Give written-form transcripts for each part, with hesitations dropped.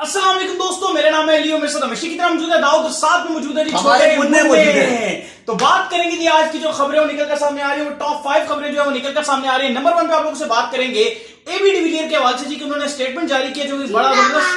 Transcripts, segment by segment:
अस्सलाम वालेकुम दोस्तों, मेरा नाम है लियो, मेरे साथ हमेशा की तरह मौजूद है दाऊद और साथ में मौजूद है जी हमारे छोटे मुन्ने मौजूद हैं। तो बात करेंगे जी आज की जो खबरें वो निकल कर सामने आ रही है, वो टॉप 5 खबरें जो है वो निकल कर सामने आ रही है। नंबर 1 पे आप लोगों से बात करेंगे एबी डिविलियर के हवाले से जी कि उन्होंने स्टेटमेंट जारी किया जो कि बड़ा जबरदस्त,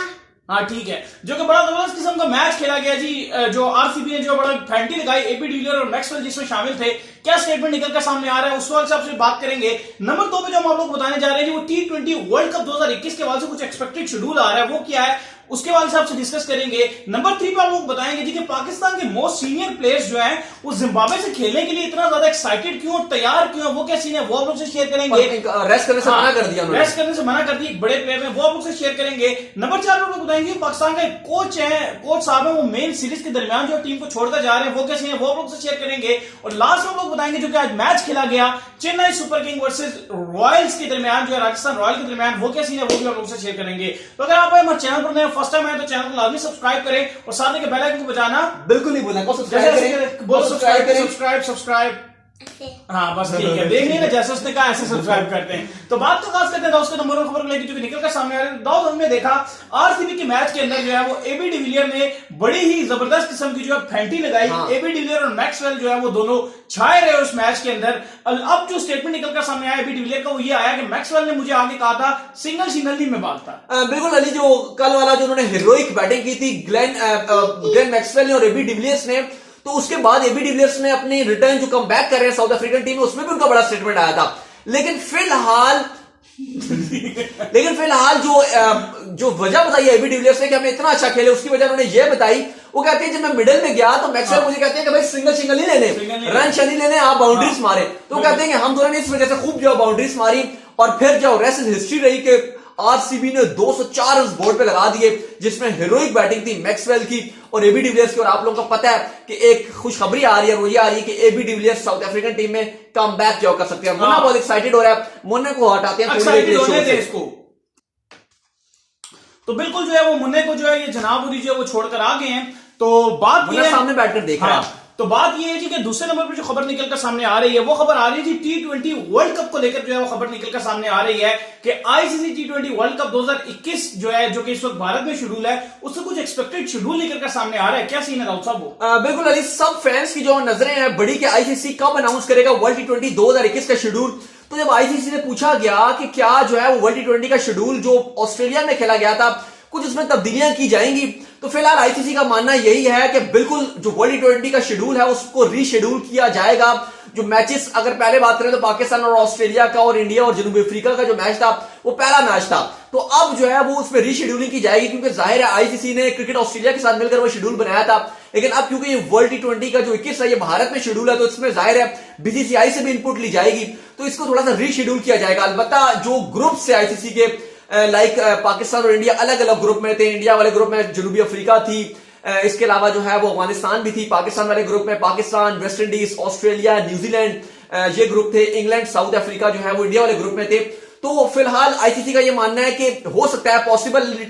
हाँ ठीक है, जो कि बड़ा जबरदस्त किस्म का मैच खेला गया जी। जो आरसीबी ने जो बड़ा फैंटी लगाई एबी डिविलियर और मैक्सवेल जिसमें शामिल थे, क्या स्टेटमेंट निकल कर सामने आ रहा है उस सवाल से आपसे बात करेंगे। नंबर 2 पे जो हम आप लोग बताने जा रहे हैं वो T20 वर्ल्ड कप 2021 के हवाले से कुछ एक्सपेक्टेड शेड्यूल आ रहा है, वो क्या है उसके बारे में आपसे डिस्कस करेंगे। नंबर 3 पे आप लोग बताएंगे जी कि पाकिस्तान के मोस्ट सीनियर प्लेयर्स जो हैं वो जिम्बाब्वे से खेलने के लिए इतना ज्यादा एक्साइटेड क्यों, तैयार क्यों, वो क्या सीन है वो आप लोग से शेयर करेंगे। रेस्ट करने से मना कर दिया उन्होंने। रेस्ट करने से मना कर दी, एक बड़े प्लेयर हैं वो आप लोग से शेयर करेंगे। नंबर 4 पे आप लोग बताएंगे पाकिस्तान का एक कोच है, कोच साहब है, वो मेन सीरीज के दरमियान जो टीम को छोड़कर जा रहे हैं वो क्या सीन है वो आप लोग से शेयर करेंगे। और लास्ट में आप लोग बताएंगे जो कि आज मैच खेला गया Chennai super king versus Royals के दरमियान, जो है राजस्थान रॉयल के दरमियान, वो क्या सीन है वो भी आप लोग से शेयर करेंगे। तो अगर आप हमारे चैनल पर नए फर्स्ट टाइम आए तो चैनल को लाजमी सब्सक्राइब करें और साथ में बेल आइकन को बजाना बिल्कुल नहीं भूलना। सब्सक्राइब। हाँ बस ठीक है, देख लिया ना जैसे उसने कहा ऐसे सब्सक्राइब करते हैं। तो बात तो खास करते हैं दोस्तों नंबर 1 खबर को लेकर जो निकल कर सामने आ रही है। दाऊद हमने देखा आरसीबी के मैच के अंदर जो है वो एबी डिविलियर ने बड़ी ही जबरदस्त किस्म की जो है फैंटी लगाई। एबी डिविलियर और मैक्सवेल जो है वो दोनों छाए रहे उस मैच के अंदर। अब जो स्टेटमेंट निकल कर सामने आया एबी डिविलियर का वो ये आया कि मैक्सवेल ने मुझे आगे कहा था सिंगल नहीं मैं बांटता। बिल्कुल अली, जो कल वाला जो उन्होंने हीरोइक बैटिंग की थी ग्लेन मैक्सवेल ने और एबी डिविलियर्स ने, तो उसके बाद एबी डिविलियर्स ने अपनी रिटर्न जो कम बैक कर रहे हैं साउथ अफ्रीकन टीम में, उसमें भी उनका बड़ा स्टेटमेंट आया था। लेकिन फिलहाल जो वजह बताई है एबी डिविलियर्स ने कि हमने इतना अच्छा खेले, उसकी वजह उन्होंने ये बताई, वो कहते हैं जब मैं मिडिल में गया तो मैक्सवेल मुझे कहते हैं कि भाई सिंगल नहीं लेने, रन शनी लेने, आप बाउंड्रीज मारे। तो कहते हैं कि हम दोनों ने इस वजह से खूब जो बाउंड्रीज मारी और फिर जो रेस्ट हिस्ट्री रही कि आरसीबी ने 204 रन बोर्ड पे लगा दिए, जिसमें हीरोइक बैटिंग थी मैक्सवेल की और एबी डिविलियर्स की। और आप लोगों को पता है कि एक खुशखबरी आ रही है, वो ये आ रही है कि AB de Villiers South African team में कम बैक जो कर सकते हैं। मुन्ना बहुत एक्साइटेड हो रहा है, मुन्ने को हटाते हैं इसको। तो बिल्कुल जो है वो मुन्ने को जो है ये जनाबुरी जो है वो छोड़कर आ गए हैं। तो बात ये सामने बैठकर देख रहा है। तो बात ये है जी कि दूसरे नंबर पर जो खबर निकलकर सामने आ रही है वो खबर आ रही है जी T20 वर्ल्ड कप को लेकर जो है वो खबर निकलकर सामने आ रही है कि आईसीसी T20 वर्ल्ड कप 2021 जो है, जो कि इस वक्त भारत में शेड्यूल है, उससे कुछ एक्सपेक्टेड शेड्यूल निकलकर सामने आ रहा है। क्या सीन है राउत साहब? बिल्कुल अली, सब फैंस की जो नजरें हैं बड़ी कि आईसीसी कब अनाउंस करेगा वर्ल्ड T20 2021 का शेड्यूल। तो जब आईसीसी से पूछा गया कि क्या जो है वो वर्ल्ड T20 का शेड्यूल जो ऑस्ट्रेलिया में खेला गया था कुछ उसमें तब्दीलियां की जाएंगी, तो फिलहाल आईसीसी का मानना यही है कि बिल्कुल जो वर्ल्ड T20 का शेड्यूल है उसको रीशेड्यूल किया जाएगा। जो मैचेस अगर पहले बात करें तो पाकिस्तान और ऑस्ट्रेलिया का और इंडिया और जनूबी अफ्रीका का जो मैच था वो पहला मैच था, तो अब जो है वो उसमें रीशेड्यूलिंग की जाएगी, क्योंकि जाहिर है आईसीसी ने क्रिकेट ऑस्ट्रेलिया के साथ मिलकर वो शेड्यूल बनाया था। लेकिन अब क्योंकि ये वर्ल्ड T20 का जो 21 है ये भारत में शेड्यूल है, तो इसमें जाहिर है बीसीसीआई से भी इनपुट ली जाएगी, तो इसको थोड़ा सा रीशेड्यूल किया जाएगा। अलबत्ता जो ग्रुप से आईसीसी के पाकिस्तान और इंडिया अलग अलग ग्रुप में थे, इंडिया वाले ग्रुप में जनूबी अफ्रीका थी, इसके अलावा जो है वो अफगानिस्तान भी थी, पाकिस्तान वाले ग्रुप में Pakistan, West Indies, Australia, New Zealand ये ग्रुप थे, इंग्लैंड, साउथ अफ्रीका जो है वो इंडिया वाले ग्रुप में थे। तो फिलहाल आईसीसी का ये मानना है कि हो सकता है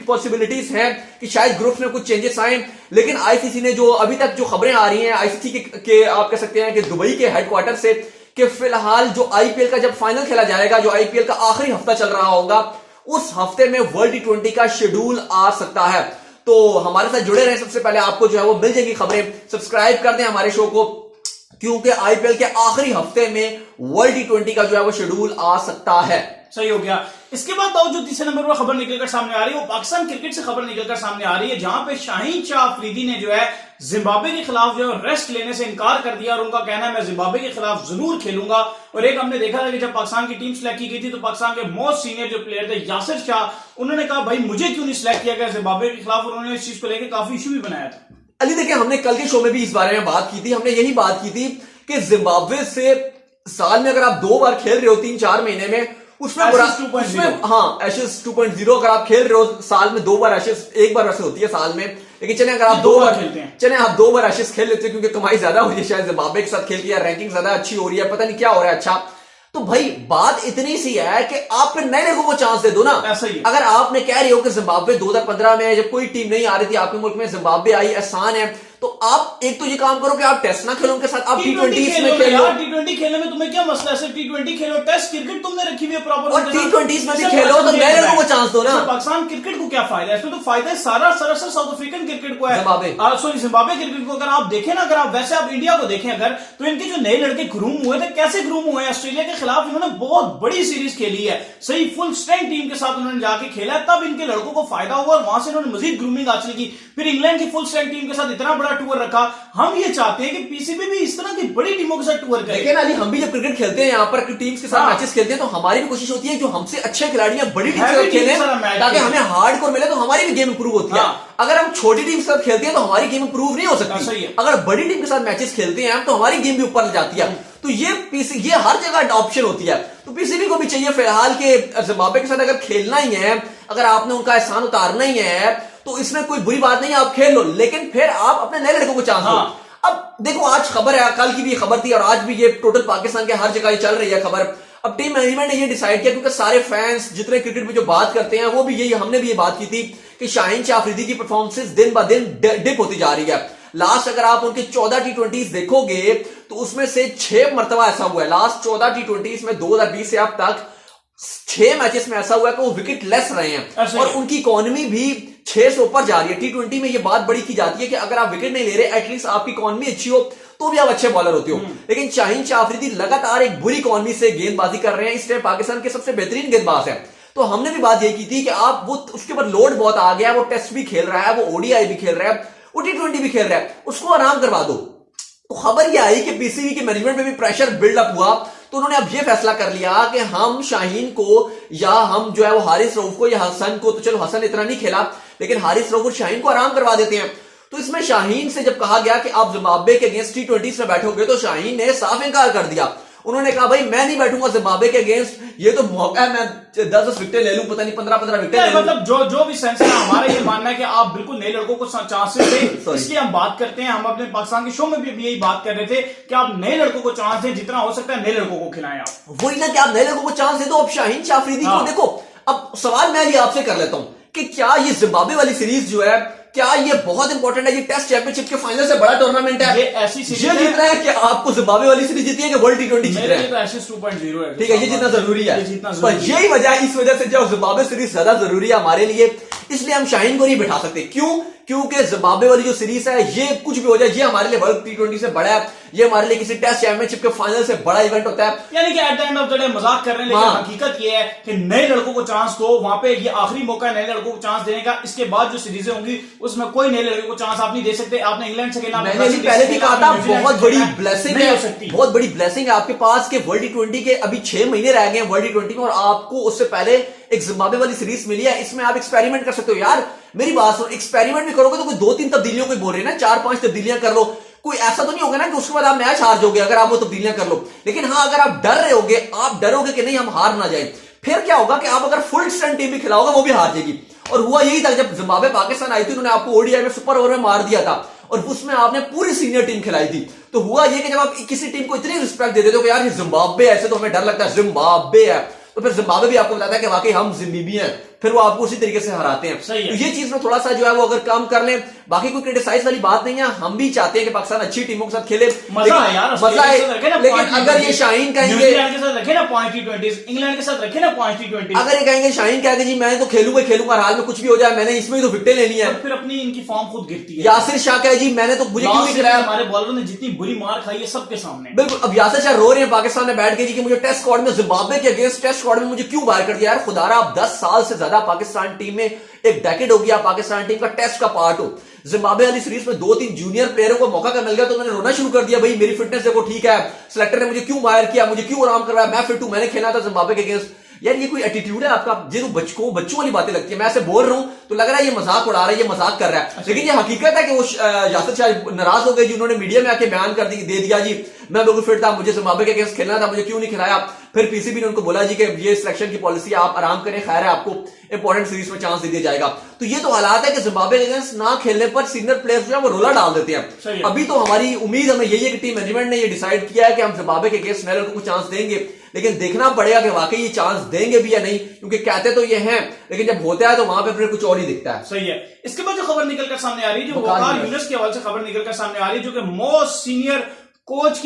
पॉसिबिलिटीज हैं कि शायद ग्रुप में कुछ चेंजेस आए, लेकिन आईसीसी ने जो अभी तक जो खबरें आ रही हैं आईसीसी के आप कह सकते हैं कि दुबई के हेडक्वार्टर से, कि फिलहाल जो आईपीएल का जब फाइनल खेला जाएगा, जो आईपीएल का आखिरी हफ्ता चल रहा होगा, उस हफ्ते में वर्ल्ड T20 का शेड्यूल आ सकता है। तो हमारे साथ जुड़े रहें, सबसे पहले आपको जो है वो मिल जाएगी खबरें। सब्सक्राइब कर दें हमारे शो को, क्योंकि आईपीएल के आखिरी हफ्ते में वर्ल्ड T20 का जो है वो शेड्यूल आ सकता है। सही हो गया। इसके बाद तो जो तीसरे नंबर पर खबर निकलकर सामने आ रही है वो पाकिस्तान क्रिकेट से खबर निकलकर सामने आ रही है, जहां पे शाहीन शाह अफरीदी ने जो है जिम्बाब्वे के खिलाफ जो है रेस्ट लेने से इनकार कर दिया और उनका कहना है मैं जिम्बाब्वे के खिलाफ जरूर खेलूंगा। और एक हमने देखा था कि जब पाकिस्तान की टीम सिलेक्ट की गई थी तो पाकिस्तान के मोस्ट सीनियर जो प्लेयर थे यासिर शाह, उन्होंने कहा भाई मुझे क्यों नहीं सिलेक्ट किया गया जिम्बाब्वे के खिलाफ, और उन्होंने इस चीज को लेकर काफी इशू भी बनाया था। अली देखिए, हमने कल के शो में भी इस बारे में बात की थी, हमने यही बात की थी कि जिम्बाब्वे से साल में अगर आप 2 बार खेल रहे हो 3-4 महीने में, उसमें हाँ एशेज 2.0 अगर आप खेल रहे हो साल में 2 बार एशेज, 1 बार वैसे होती है साल में, लेकिन चले अगर आप 2 बार खेलते हैं, चले आप 2 बार एशेज खेल लेते हैं क्योंकि कमाई ज्यादा हो रही है, शायद जिम्बाब्वे के साथ खेल के, या रैंकिंग ज्यादा अच्छी हो रही है, पता नहीं क्या हो रहा है अच्छा। तो भाई बात इतनी सी है कि आप फिर नए लोगों को चांस दे दो ना। अगर आपने कह रहे हो कि जिम्बाब्वे 2015 में जब कोई टीम नहीं आ रही थी आपके मुल्क में, जिम्बाब्वे आई, आसान है, तो आप एक तो ये काम करो कि आप टेस्ट ना खेलो उनके साथ, आप T20 में खेलो। T20 खेलने में तुम्हें क्या मसला है? सिर्फ T20 खेलो, टेस्ट क्रिकेट तुमने रखी हुई है प्रॉपर, और T20 में भी खेलो तो नए लड़कों को चांस दो ना। पाकिस्तान क्रिकेट को क्या फायदा है? इसमें तो फायदा सारा सरासर साउथ अफ्रीकन क्रिकेट को है, सॉरी जिम्बाब्वे क्रिकेट को। अगर आप देखें ना, अगर आप वैसे आप इंडिया को देखें अगर, तो इनके जो नए लड़के ग्रूम हुए थे, कैसे ग्रूम हुए? ऑस्ट्रेलिया के खिलाफ इन्होंने बहुत बड़ी सीरीज खेली है, सही फुल स्ट्रेंथ टीम के साथ उन्होंने जाके खेला है, तब इनके लड़कों को फायदा हुआ और वहां से इन्होंने मजीद ग्रूमिंग हासिल की। फिर इंग्लैंड की फुल स्ट्रेंथ टीम के साथ इतना बड़ा टूर रखा। हम ये चाहते हैं कि पीसीबी भी इस तरह की बड़ी टीमों के साथ टूर करे। देखिए ना अली, हम भी जब क्रिकेट खेलते हैं यहाँ पर टीम्स के साथ मैचेस खेलते हैं, तो हमारी भी कोशिश होती है जो हमसे अच्छे खिलाड़ी हैं बड़ी टीम के साथ खेलें, ताकि हमें हार्डकोर मिले, तो हमारी भी गेम इंप्रूव होती है। अगर हम छोटी टीम के साथ खेलते हैं तो हमारी गेम इंप्रूव नहीं हो सकती। अगर बड़ी टीम के साथ मैचेस खेलते हैं तो हमारी गेम भी ऊपर जाती है। तो ये हर जगह ऑप्शन होती है। तो पीसीबी को भी चाहिए फिलहाल के जिम्बाब्वे के साथ अगर खेलना ही है, अगर आपने उनका एहसान उतारना ही है, तो इसमें कोई बुरी बात नहीं है, आप खेल लो, लेकिन फिर आप अपने नए लड़कों को चांस दो। अब देखो, आज खबर है, कल की भी खबर थी और आज भी ये टोटल पाकिस्तान के हर जगह चल रही है खबर। अब टीम मैनेजमेंट ने ये डिसाइड किया, क्योंकि सारे फैंस जितने क्रिकेट में जो बात करते हैं वो भी यही, हमने भी ये बात की थी कि शाहीन शाह अफरीदी की परफॉर्मेंसेस दिन ब दिन डिप होती जा रही है। लास्ट अगर आप उनके 14 T20 देखोगे तो उसमें से 6 मरतबा ऐसा हुआ है, लास्ट 14 T20 में 2020 से अब तक 6 मैचेस में ऐसा हुआ है कि वो विकेट लेस रहे हैं और उनकी इकोनॉमी भी 6 से ऊपर जा रही है। T20 में ये बात बड़ी की जाती है कि अगर आप विकेट नहीं ले रहे, एटलीस्ट आपकी इकोनॉमी अच्छी हो तो भी आप अच्छे बॉलर होते हो। लेकिन शाहीन शाह अफरीदी लगातार एक बुरी इकोनॉमी से गेंदबाजी कर रहे हैं, इस टाइम पाकिस्तान के सबसे बेहतरीन गेंदबाज है। तो हमने भी बात यही की थी कि आप वो उसके ऊपर लोड बहुत आ गया, वो टेस्ट भी खेल रहा है, वो ओडीआई भी खेल रहा है, वो T20 भी खेल रहा है, उसको आराम करवा दो। तो खबर यह आई कि पीसीबी के मैनेजमेंट में भी प्रेशर बिल्डअप हुआ, तो उन्होंने अब यह फैसला कर लिया कि हम शाहीन को या हम जो है वो हारिस रऊफ को या हसन को, तो चलो हसन इतना नहीं खेला, लेकिन हारिस रऊफ और शाहीन को आराम करवा देते हैं। तो इसमें शाहीन से जब कहा गया कि आप जिम्बाब्वे के अगेंस्ट T20 में बैठोगे, तो शाहीन ने साफ इनकार कर दिया। उन्होंने कहा भाई मैं नहीं बैठूंगा जिम्बाब्वे के अगेंस्ट, ये तो मौका है, मैं 10 विकेट ले लूं, पता नहीं 15 विकेट ले लूं। मतलब जो भी सेंस है, हमारा ये मानना है कि आप बिल्कुल नए लड़कों को चांसेस दें, इसलिए हम बात करते हैं। हम अपने पाकिस्तान के शो में भी यही बात कर रहे थे कि आप नए लड़कों को चांस दें, जितना हो सकता है नए लड़कों को खिलाएं। आप वही ना कि आप नए लड़कों को चांस दे दो। अब शाहीन शाह अफरीदी को देखो, अब सवाल मैं आपसे कर लेता हूं कि क्या ये जिम्बाब्वे वाली सीरीज जो है, क्या ये बहुत इंपॉर्टेंट है? ये टेस्ट चैंपियनशिप के फाइनल से बड़ा टूर्नामेंट है, ये ऐसी सीरीज ये जीतना है कि आपको जिम्बाब्वे वाली सीरीज जीती है कि वर्ल्ड T20 जीत रहे हैं? तो एशेज 2.0 है, ठीक है, ये जितना जरूरी है, पर यही वजह, इस वजह से जो जिम्बाब्वे सीरीज ज्यादा जरूरी है हमारे लिए, इसलिए हम शाहीन को नहीं बिठा सकते। क्यों? क्योंकि जिम्बाब्वे वाली जो सीरीज है, ये कुछ भी हो जाए, ये हमारे लिए वर्ल्ड T20 से बड़ा है, ये हमारे लिए किसी टेस्ट चैंपियनशिप के फाइनल से बड़ा इवेंट होता है। यानी कि at the end of the day मजाक कर रहे हैं, लेकिन हकीकत ये है कि नए लड़कों को चांस दो, वहां पे ये आखिरी मौका है नए लड़कों को चांस देने का। इसके बाद जो सीरीजें होंगी उसमें कोई नए लड़के को चांस आप नहीं दे सकते। आपने इंग्लैंड से खेला, मैंने पहले भी कहा था, बहुत बड़ी ब्लेसिंग है, बहुत बड़ी ब्लेसिंग है आपके पास के वर्ल्ड T20 के अभी 6 महीने रह गए हैं वर्ल्ड T20 में, और आपको उससे पहले एक जिम्बाब्वे वाली सीरीज मिली है। इसमें आप एक्सपेरिमेंट कर सकते हो। यार मेरी बात सुनो, एक्सपेरिमेंट भी करोगे तो कोई 2-3 तब्दीलियों को बोल रहे हैं ना, 4-5 तब्दीलियां कर लो, कोई ऐसा तो नहीं होगा ना कि उसके बाद आप मैच हार जाओगे अगर आप वो तब्दीलियां कर लो। लेकिन हाँ, अगर आप डर रहे होगे, आप डरोगे कि नहीं हम हार ना जाए, फिर क्या होगा कि आप अगर फुल स्ट्रेंथ टीम भी खिलाओगे वो भी हार जाएगी। और हुआ यही था, जब जिम्बाब्वे पाकिस्तान आई थी, उन्होंने आपको ओडीआई में सुपर ओवर में मार दिया था और उसमें आपने पूरी सीनियर टीम खिलाई थी। तो हुआ ये कि जब आप किसी टीम को इतनी रिस्पेक्ट दे देते हो कि यार ये जिम्बाब्वे, ऐसे तो हमें डर लगता है जिम्बाब्वे है, तो फिर जिम्बाब्वे भी आपको बताता है कि वाकई हम जिम्बाब्वी हैं, फिर वो आपको उसी तरीके से हराते हैं। तो ये चीज में थोड़ा सा जो है वो अगर काम कर लें, बाकी कोई क्रिटिसाइज वाली बात नहीं है। हम भी चाहते हैं कि पाकिस्तान अच्छी टीमों के साथ खेले, मजा है यार, मजा है। लेकिन अगर ये शाहीन कहेंगे, न्यूजीलैंड के साथ रखे ना पॉइंट T20, इंग्लैंड के साथ रखे ना पॉइंट T20, अगर ये कहेंगे शाहीन कहेंगे जी मैं तो खेलूंगा हाल में कुछ भी हो जाए, मैंने इसमें तो विकेट लेनी है, फिर अपनी इनकी फॉर्म खुद गिरती है। यासिर शाह कहे जी मैंने तो मुझे क्यों नहीं खिलाया, हमारे बॉलरों ने जितनी बुरी मार खाई है सबके सामने। बिल्कुल, अब यासिर शाह रो रहे हैं पाकिस्तान में बैठ के जी कि मुझे टेस्ट स्क्वाड में जिम्बाब्वे के अगेंस्ट टेस्ट स्क्वाड में मुझे क्यों बाहर कर दिया। यार खुदारा, आप 10 साल से ज्यादा पाकिस्तान टीम में, एक डेकेड हो गया पाकिस्तान टीम का टेस्ट का पार्ट हो, जिम्बाब्वे वाली सीरीज में 2-3 जूनियर प्लेयरों को मौका मिल गया तो उन्होंने रोना शुरू कर दिया, भाई मेरी फिटनेस देखो ठीक है, सिलेक्टर ने मुझे क्यों बाहर किया, मुझे क्यों आराम करवाया, मैं फिट हूं, मैंने खेला था जिम्बाब्वे के अगेंस्ट। यार ये कोई एटीट्यूड है आपका? ये तो बच्चों वाली बातें लगती है। मैं ऐसे बोल रहा हूं तो लग रहा है ये मजाक उड़ा रहा है, ये मजाक कर रहा है, लेकिन ये हकीकत है कि वो यासिर शाह नाराज हो गए जी, उन्होंने मीडिया में आके बयान कर दे दिया जी मैं बिल्कुल फिट था, मुझे जिम्बाब्वे के अगेंस्ट खेलना था, मुझे क्यों नहीं खिलाया। फिर पीसीबी ने उनको बोला जी कि ये सिलेक्शन की पॉलिसी, आप आराम करें, खैर है आपको इंपॉर्टेंट सीरीज में चांस दे दिया जाएगा। तो ये तो हालात है कि जिम्बाब्वे के अगेंस्ट ना खेलने पर सीनियर प्लेयर्स जो है वो रोला डाल देते हैं। अभी तो हमारी उम्मीद हमें यही है कि टीम मैनेजमेंट ने ये डिसाइड किया है कि हम जिम्बाब्वे के अगेंस्ट नए लड़कों को चांस देंगे, लेकिन देखना पड़ेगा कि वाकई ये चांस देंगे भी या नहीं, क्योंकि कहते तो ये हैं लेकिन जब होता है तो वहां पे फिर कुछ और ही दिखता है। सही है। इसके बाद जो खबर निकलकर सामने आ रही है, जो वकार यूनुस के हवाले से खबर निकलकर सामने आ रही है, जो कि मोस्ट सीनियर कोच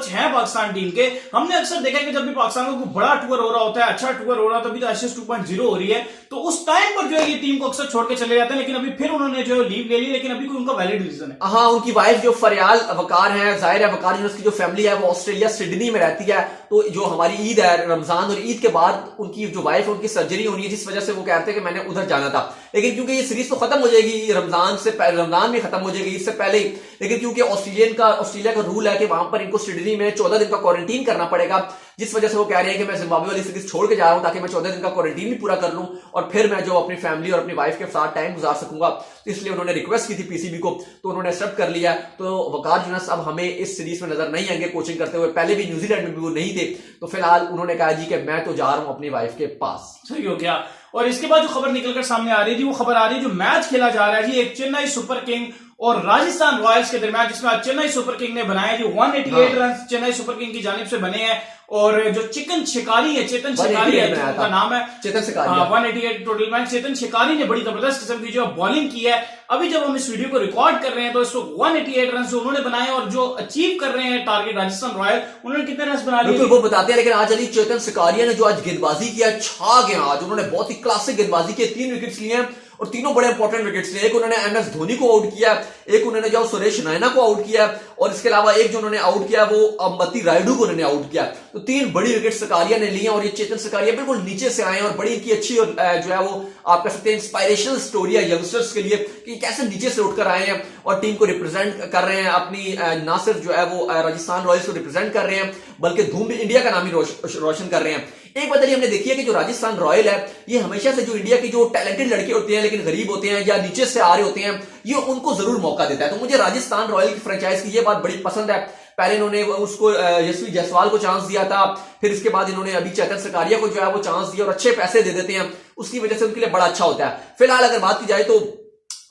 हैं पाकिस्तान टीम के। हमने अक्सर देखा कि जब भी पाकिस्तान का कोई बड़ा टूर हो रहा होता है, अच्छा टूर हो रहा है, तभी तो एशेज 2.0 हो रही है, तो उस टाइम पर जो है ये टीम को अक्सर छोड़ के चले जाते हैं। लेकिन अभी फिर उन्होंने जो लीव ले ली, लेकिन अभी कोई उनका वैलिड रीजन है। हाँ, उनकी वाइफ जो फरियाल वकार है, जाहिर है वकार यूनुस की जो फैमिली है वो ऑस्ट्रेलिया सिडनी में रहती है। तो जो हमारी ईद है रमजान, और ईद के बाद उनकी जो वाइफ है उनकी सर्जरी होनी है, जिस वजह से वो कहते हैं कि मैंने उधर जाना था। लेकिन क्योंकि ये सीरीज तो खत्म हो जाएगी रमजान में खत्म हो जाएगी इससे पहले ही, लेकिन क्योंकि ऑस्ट्रेलिया का रूल है कि वहां पर इनको सिडनी में 14 दिन का क्वारंटीन करना पड़ेगा, जिस वजह से वो कह रहे हैं कि मैं जिम्बाब्वे वाली सीरीज छोड़ के जा रहा हूं ताकि मैं 14 दिन का क्वारंटीन भी पूरा कर लूं और फिर मैं जो अपनी फैमिली और अपनी वाइफ के साथ टाइम गुजार सकूंगा। तो इसलिए उन्होंने रिक्वेस्ट की थी पीसीबी को, तो उन्होंने एक्सेप्ट कर लिया। तो वकार यूनुस अब हमें इस सीरीज में नजर नहीं आएंगे कोचिंग करते हुए, पहले भी न्यूजीलैंड में भी वो नहीं थे। तो फिलहाल उन्होंने कहा जी कि मैं तो जा रहा हूं अपनी वाइफ के पास। सही हो गया। और इसके बाद जो खबर निकलकर सामने आ रही थी, वो खबर आ रही है जो मैच खेला जा रहा है जी, एक चेन्नई सुपर किंग और राजस्थान रॉयल्स के दरमियान, जिसमें आज चेन्नई सुपर किंग ने बनाया जी 188 रन चेन्नई सुपर किंग की जानिब से बने हैं। और जो चेतन शिकारी है उनका नाम है, चेतन शिकारी, 188 टोटल मैच। चेतन शिकारी ने बड़ी जबरदस्त किस्म की जो बॉलिंग की है। अभी जब हम इस वीडियो को रिकॉर्ड कर रहे हैं तो इसको 188 रन जो उन्होंने बनाए और जो अचीव कर रहे हैं टारगेट राजस्थान रॉयल, उन्होंने कितने रन बना लिए वो बताते हैं। लेकिन आज अली चेतन शिकारिया ने जो आज गेंदबाजी किया, छा गया आज, उन्होंने बहुत ही क्लासिक गेंदबाजी की, 3 विकेट्स लिए हैं और तीनों बड़े इंपॉर्टेंट विकेट्स लिए। एक उन्होंने एमएस धोनी को आउट किया, एक उन्होंने जो सुरेश रैना को आउट किया, और इसके अलावा एक जो उन्होंने आउट किया वो अंबती रायडू को उन्होंने आउट किया। तो 3 बड़ी विकेट शिकारिया ने ली, और ये चेतन शिकारिया बिल्कुल नीचे से आए और बड़ी इनकी अच्छी और जो है वो आप कह सकते हैं इंस्पायरेशनल स्टोरी है यंगस्टर्स के लिए कि कैसे नीचे से उठकर आए हैं और टीम को रिप्रेजेंट कर रहे हैं अपनी, ना सिर्फ जो है वो राजस्थान रॉयल्स को रिप्रेजेंट कर रहे हैं बल्कि धूम इंडिया का नाम ही रोशन कर रहे हैं। एक बात हमने देखी है कि जो राजस्थान रॉयल है ये हमेशा से जो इंडिया की जो टैलेंटेड लड़के होते हैं लेकिन गरीब होते हैं या नीचे से आ रहे होते हैं, ये उनको जरूर मौका देता है। तो मुझे राजस्थान रॉयल की फ्रेंचाइज की ये बात बड़ी पसंद है। पहले इन्होंने उसको यशवी जायसवाल को चांस दिया था, फिर इसके बाद इन्होंने अभी चेतन शिकारिया को जो है वो चांस दिया और अच्छे पैसे दे देते हैं, उसकी वजह से उनके लिए बड़ा अच्छा होता है। फिलहाल अगर बात की जाए तो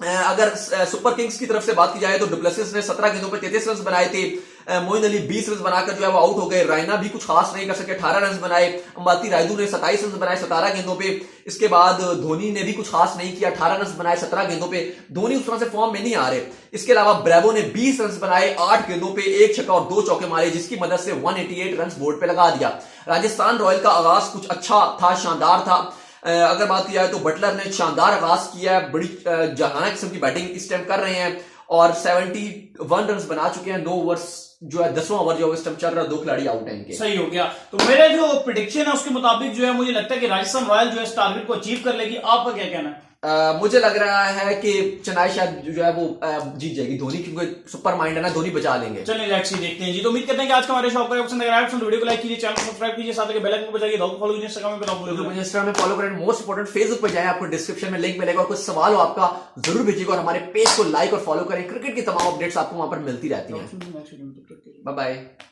अगर सुपर किंग्स की तरफ से बात की जाए तो डुप्लेसिस ने 17 गेंदों पे 33 रन बनाए थे, मोइन अली 20 रन बनाकर जो है वो आउट हो गए, रैना भी कुछ खास नहीं कर सके, 18 रन बनाए, अंबाती रायडू ने 27 रन बनाए 17 गेंदों पे। इसके बाद धोनी ने भी कुछ खास नहीं किया, 18 रन बनाए 17 गेंदों पे। धोनी उस तरह से फॉर्म में नहीं आ रहे। इसके अलावा ब्रेवो ने 20 रन बनाए 8 गेंदों पे, 1 छक्का और 2 चौके मारे, जिसकी मदद से 188 रन बोर्ड पे लगा दिया। राजस्थान रॉयल का आगाज कुछ अच्छा था, शानदार था। अगर बात की जाए तो बटलर ने शानदार आगाज किया है, बड़ी जहाना किस्म की बैटिंग इस टाइम कर रहे हैं और 71 रन बना चुके हैं। 9 ओवर्स जो है 10वां ओवर जो इस टाइम चल रहा है, 2 खिलाड़ी आउट हैं इनके। सही हो गया। तो मेरा जो प्रेडिक्शन है उसके मुताबिक जो है मुझे लगता है कि राजस्थान रॉयल जो है इस टारगेट को अचीव कर लेगी। आपका क्या कहना है? मुझे लग रहा है कि चेन्नई शायद जो है वो जीत जाएगी, धोनी क्योंकि सुपर माइंड है ना, धोनी बचा लेंगे। चलिए लेट्स सी, देखते हैं जी। तो उम्मीद करते हैं कि आज का हमारे शो आपको पसंद आएगा। वीडियो को लाइक कीजिए, चैनल को सब्सक्राइब कीजिए, साथ में बेल आइकन को बजाइए, फॉलो कीजिए, इंस्टाग्राम में फॉलो करें। मोस्ट इंपोर्टेंट फेसबुक पर जाए, आपको डिस्क्रिप्शन में लिंक मिलेगा और कुछ सवाल हो आपका जरूर भेजिएगा और हमारे पेज को लाइक और फॉलो करें। क्रिकेट की तमाम अपडेट्स आपको वहां पर मिलती रहती हैं। Bye bye.